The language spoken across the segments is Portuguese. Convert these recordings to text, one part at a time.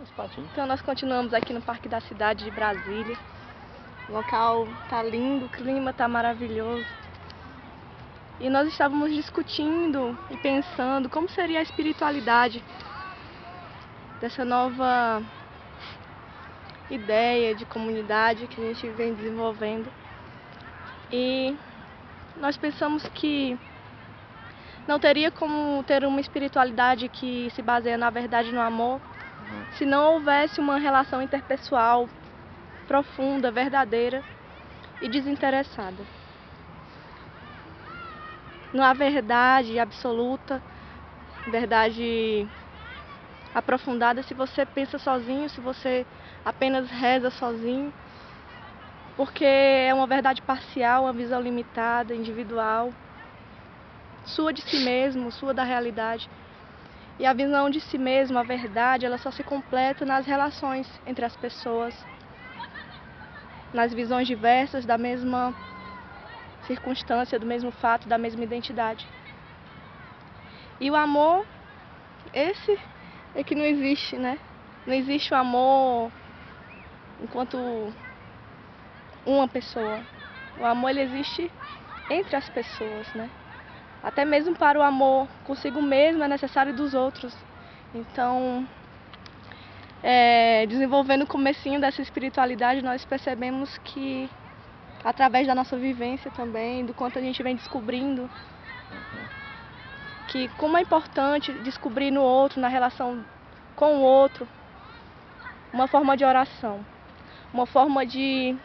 Os patinhos. Então nós continuamos aqui no Parque da Cidade de Brasília. O local tá lindo, o clima tá maravilhoso. E nós estávamos discutindo e pensando como seria a espiritualidade dessa nova ideia de comunidade que a gente vem desenvolvendo. E nós pensamos que não teria como ter uma espiritualidade que se baseia na verdade e no amor se não houvesse uma relação interpessoal profunda, verdadeira e desinteressada. Não há verdade absoluta, verdade aprofundada se você pensa sozinho, se você apenas reza sozinho, porque é uma verdade parcial, uma visão limitada, individual, sua de si mesmo, sua da realidade. E a visão de si mesmo, a verdade, ela só se completa nas relações entre as pessoas, nas visões diversas da mesma circunstância, do mesmo fato, da mesma identidade. E o amor, esse é que não existe, né? Não existe o amor enquanto uma pessoa. O amor, ele existe entre as pessoas, né? Até mesmo para o amor consigo mesmo é necessário dos outros. Então, desenvolvendo o comecinho dessa espiritualidade, nós percebemos que, através da nossa vivência também, do quanto a gente vem descobrindo, que como é importante descobrir no outro, na relação com o outro, uma forma de oração, uma forma de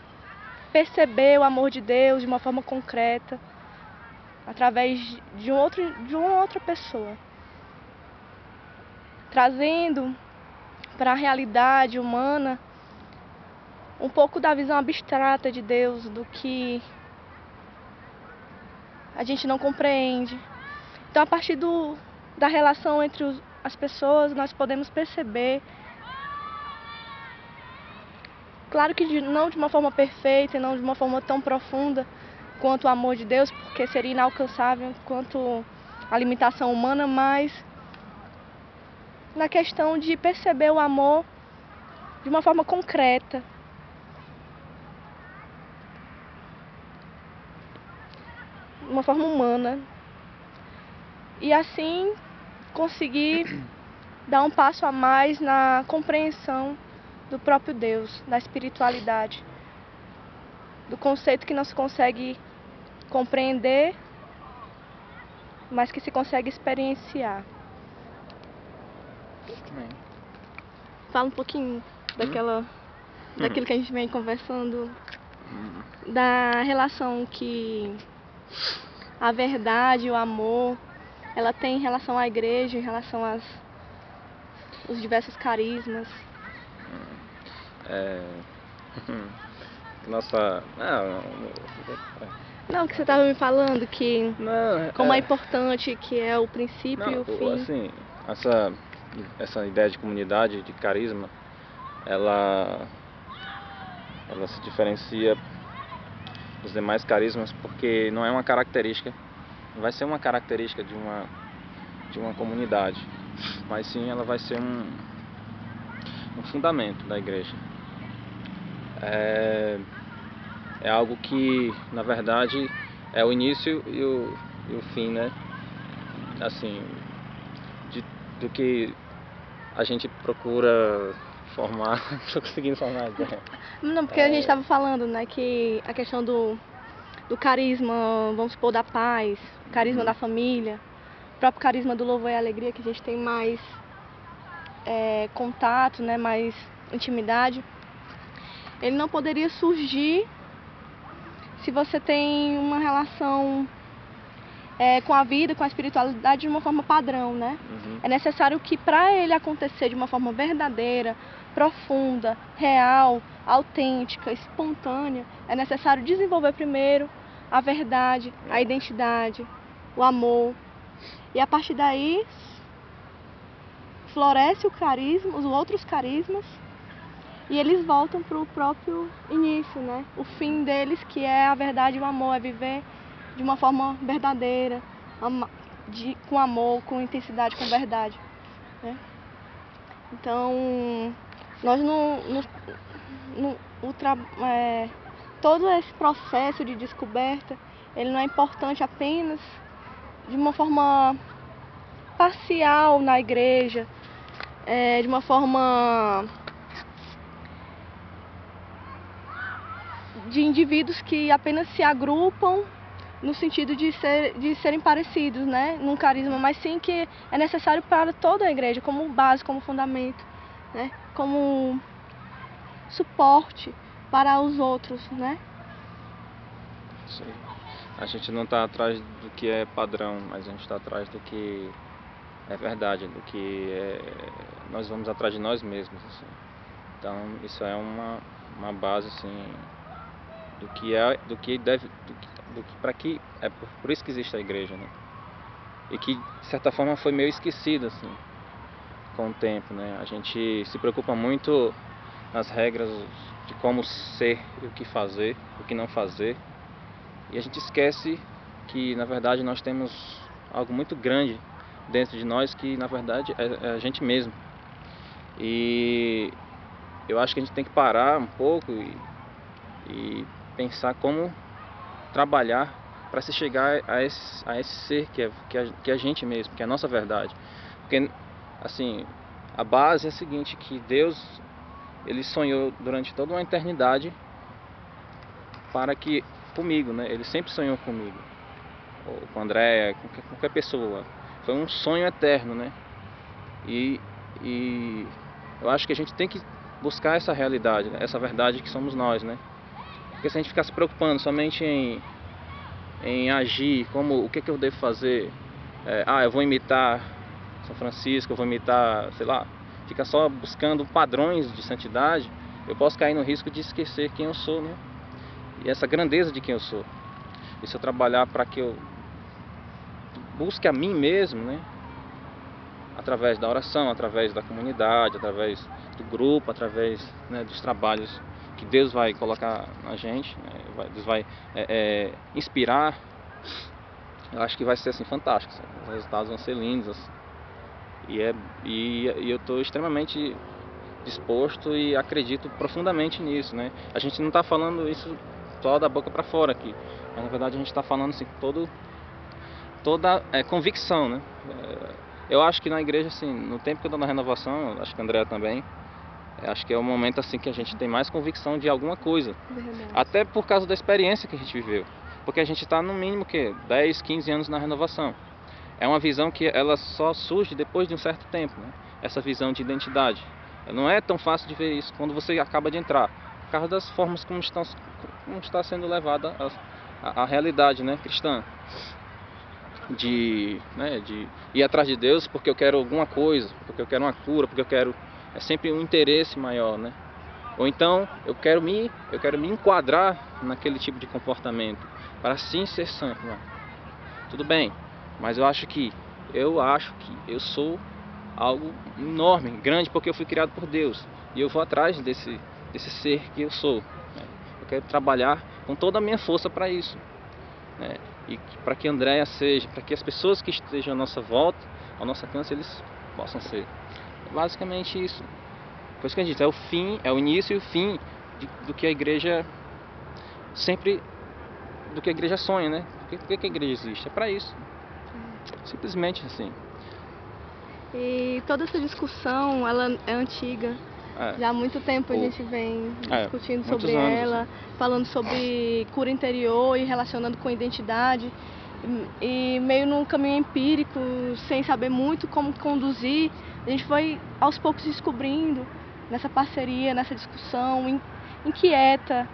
perceber o amor de Deus de uma forma concreta, através de uma outra pessoa, trazendo para a realidade humana um pouco da visão abstrata de Deus, do que a gente não compreende. Então, a partir da relação entre as pessoas, nós podemos perceber, claro que não de uma forma perfeita e não de uma forma tão profunda quanto o amor de Deus, porque seria inalcançável quanto a limitação humana, mas na questão de perceber o amor de uma forma concreta. De uma forma humana. E assim conseguir dar um passo a mais na compreensão do próprio Deus, da espiritualidade, do conceito que não se consegue compreender, mas que se consegue experienciar. Fala um pouquinho daquilo que a gente vem conversando, da relação que a verdade e o amor, ela tem em relação à igreja, em relação aos diversos carismas. Não, que você estava me falando que como é importante, que é o princípio e o fim. Assim, essa ideia de comunidade, de carisma, ela se diferencia dos demais carismas porque não é uma característica, não vai ser uma característica de uma comunidade, mas sim ela vai ser um fundamento da igreja. É algo que, na verdade, é o início e o fim, né? Assim, do que a gente procura formar. Não estou conseguindo formar a ideia. Não, porque a gente estava falando, né, que a questão do carisma, vamos supor, da paz, o carisma da família, o próprio carisma do louvor e alegria, que a gente tem mais contato, né, mais intimidade, ele não poderia surgir se você tem uma relação com a vida, com a espiritualidade de uma forma padrão, né? É necessário que, para ele acontecer de uma forma verdadeira, profunda, real, autêntica, espontânea, é necessário desenvolver primeiro a verdade, a identidade, o amor. E a partir daí floresce o carisma, os outros carismas, e eles voltam para o próprio início, né? O fim deles, que é a verdade e o amor, é viver de uma forma verdadeira, com amor, com intensidade, com verdade, né? Então, nós todo esse processo de descoberta, ele não é importante apenas de uma forma parcial na igreja, de uma forma de indivíduos que apenas se agrupam no sentido de serem parecidos, né, num carisma, mas sim que é necessário para toda a igreja, como base, como fundamento, né, como suporte para os outros, né? Sim. A gente não está atrás do que é padrão, mas a gente está atrás do que é verdade, do que nós vamos atrás de nós mesmos, assim. Então isso é uma base, assim, do que deve, para que é por isso que existe a igreja, né? E que de certa forma foi meio esquecido, assim, com o tempo, né? A gente se preocupa muito nas regras de como ser, o que fazer, o que não fazer, e a gente esquece que na verdade nós temos algo muito grande dentro de nós, que na verdade é a gente mesmo. E eu acho que a gente tem que parar um pouco e pensar como trabalhar para se chegar a esse ser que é a gente mesmo, que é a nossa verdade. Porque, assim, a base é a seguinte, que Deus, ele sonhou durante toda uma eternidade comigo, né? Ele sempre sonhou comigo, ou com Andréia, com qualquer pessoa. Foi um sonho eterno, né? E eu acho que a gente tem que buscar essa realidade, né? Essa verdade que somos nós, né? Porque se a gente ficar se preocupando somente em agir, como o que eu devo fazer, eu vou imitar São Francisco, eu vou imitar, sei lá, fica só buscando padrões de santidade, eu posso cair no risco de esquecer quem eu sou, né? E essa grandeza de quem eu sou. E se eu trabalhar para que eu busque a mim mesmo, né? Através da oração, através da comunidade, através do grupo, através, né, dos trabalhos que Deus vai colocar na gente, né? Deus vai inspirar. Eu acho que vai ser assim fantástico, sabe? Os resultados vão ser lindos, assim. E eu estou extremamente disposto e acredito profundamente nisso, né? A gente não está falando isso só da boca para fora aqui, mas na verdade a gente está falando assim toda convicção, né? Eu acho que na igreja, assim, no tempo que eu estou na renovação, acho que a Andréa também, acho que é o momento assim que a gente tem mais convicção de alguma coisa. Verdade. Até por causa da experiência que a gente viveu. Porque a gente está no mínimo que 10, 15 anos na renovação. É uma visão que ela só surge depois de um certo tempo, né? Essa visão de identidade. Não é tão fácil de ver isso quando você acaba de entrar, por causa das formas como está sendo levada a realidade, né, cristã. De ir atrás de Deus porque eu quero alguma coisa, porque eu quero uma cura, porque eu quero sempre um interesse maior, né? Ou então eu quero me enquadrar naquele tipo de comportamento para assim ser santo, né? Tudo bem, mas eu acho que eu sou algo enorme, grande, porque eu fui criado por Deus e eu vou atrás desse ser que eu sou, né? Eu quero trabalhar com toda a minha força para isso, né? E para que Andréia seja, para que as pessoas que estejam à nossa volta, ao nosso alcance, eles possam ser. É basicamente isso. Por isso que a gente diz, é o fim, é o início e o fim do que a igreja sempre, do que a igreja sonha, né? Por que a igreja existe? É para isso. Simplesmente assim. E toda essa discussão, ela é antiga. Já há muito tempo a gente vem discutindo sobre ela, assim, falando sobre cura interior e relacionando com identidade, e meio num caminho empírico, sem saber muito como conduzir. A gente foi aos poucos descobrindo nessa parceria, nessa discussão inquieta,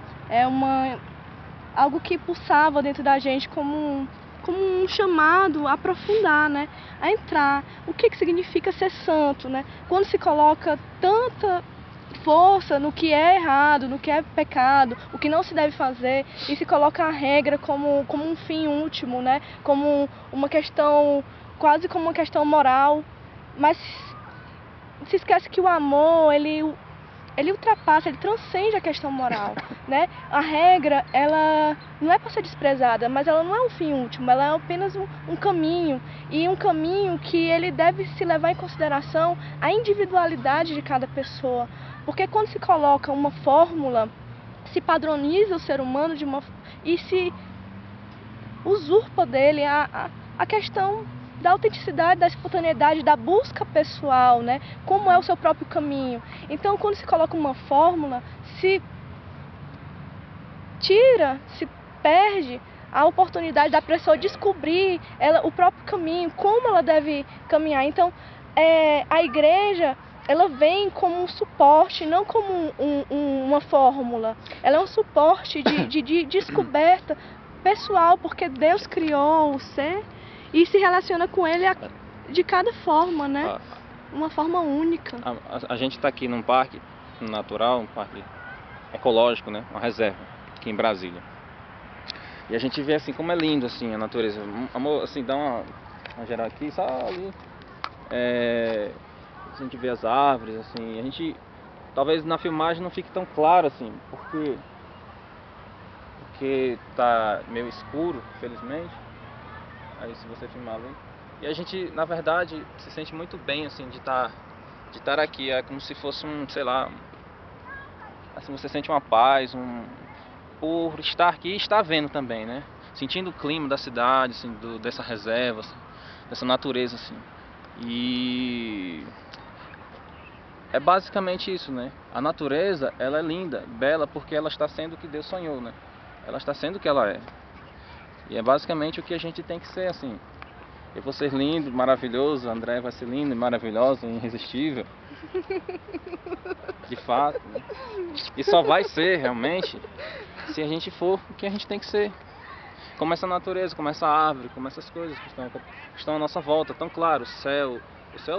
algo que pulsava dentro da gente como um chamado a aprofundar, né? A entrar. O que significa ser santo, né? Quando se coloca tanta força no que é errado, no que é pecado, o que não se deve fazer, e se coloca a regra como um fim último, né? Como uma questão, quase como uma questão moral, mas se esquece que o amor, ele ele ultrapassa, ele transcende a questão moral, né? A regra, ela não é para ser desprezada, mas ela não é um fim último, ela é apenas um caminho, e um caminho que ele deve se levar em consideração a individualidade de cada pessoa, porque quando se coloca uma fórmula, se padroniza o ser humano e se usurpa dele a questão da autenticidade, da espontaneidade, da busca pessoal, né? Como é o seu próprio caminho. Então, quando se coloca uma fórmula, se perde a oportunidade da pessoa descobrir o próprio caminho, como ela deve caminhar. Então, a igreja, ela vem como um suporte, não como uma fórmula. Ela é um suporte de descoberta pessoal, porque Deus criou o ser e se relaciona com ele de cada forma, né? Uma forma única. A gente está aqui num parque natural, um parque ecológico, né? Uma reserva, aqui em Brasília. E a gente vê assim como é lindo assim a natureza. Amor, assim, dá uma geral aqui, só ali. A gente vê as árvores, assim, a gente talvez na filmagem não fique tão claro assim, porque tá meio escuro, felizmente. Aí se você filmar ali. E a gente, na verdade, se sente muito bem assim de estar aqui, é como se fosse sei lá, assim, você sente uma paz, por estar aqui e estar vendo também, né? Sentindo o clima da cidade, assim, dessa reserva, assim, dessa natureza assim. E é basicamente isso, né? A natureza, ela é linda, bela, porque ela está sendo o que Deus sonhou, né? Ela está sendo o que ela é. E é basicamente o que a gente tem que ser, assim. Eu vou ser lindo, maravilhoso, a André vai ser linda, maravilhosa, irresistível. De fato, né? E só vai ser, realmente, se a gente for o que a gente tem que ser. Como essa natureza, como essa árvore, como essas coisas que estão à nossa volta. Tão claro, o céu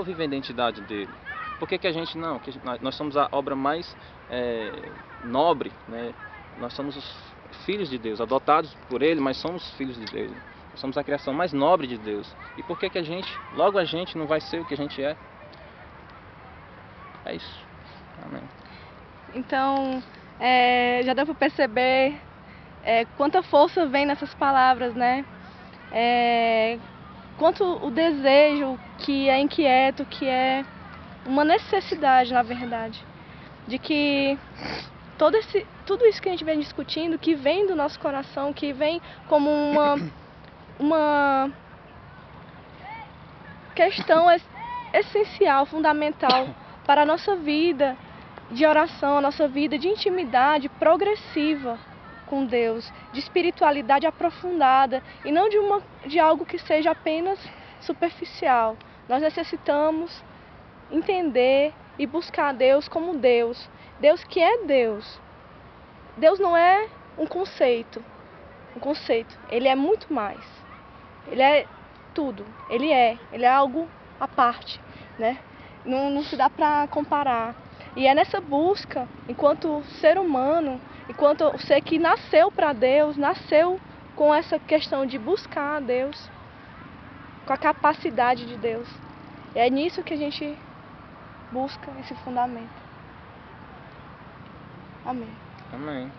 vive a identidade dele. Por que a gente não? Que nós somos a obra mais nobre, né? Nós somos os filhos de Deus, adotados por Ele, mas somos filhos de Deus. Nós somos a criação mais nobre de Deus. E por que logo a gente não vai ser o que a gente é? É isso. Amém. Então, já deu para perceber quanta força vem nessas palavras, né? Quanto o desejo que é inquieto, que é uma necessidade, na verdade, de que tudo isso que a gente vem discutindo, que vem do nosso coração, que vem como uma questão essencial, fundamental para a nossa vida de oração, a nossa vida de intimidade progressiva com Deus, de espiritualidade aprofundada e não de algo que seja apenas superficial. Nós necessitamos entender e buscar Deus como Deus. Deus que é Deus. Deus não é um conceito. Ele é muito mais. Ele é tudo. Ele é algo à parte, né? Não se dá para comparar. E é nessa busca, enquanto ser humano, enquanto o ser que nasceu para Deus, nasceu com essa questão de buscar a Deus, com a capacidade de Deus. É nisso que a gente busca esse fundamento. Amém. Amém.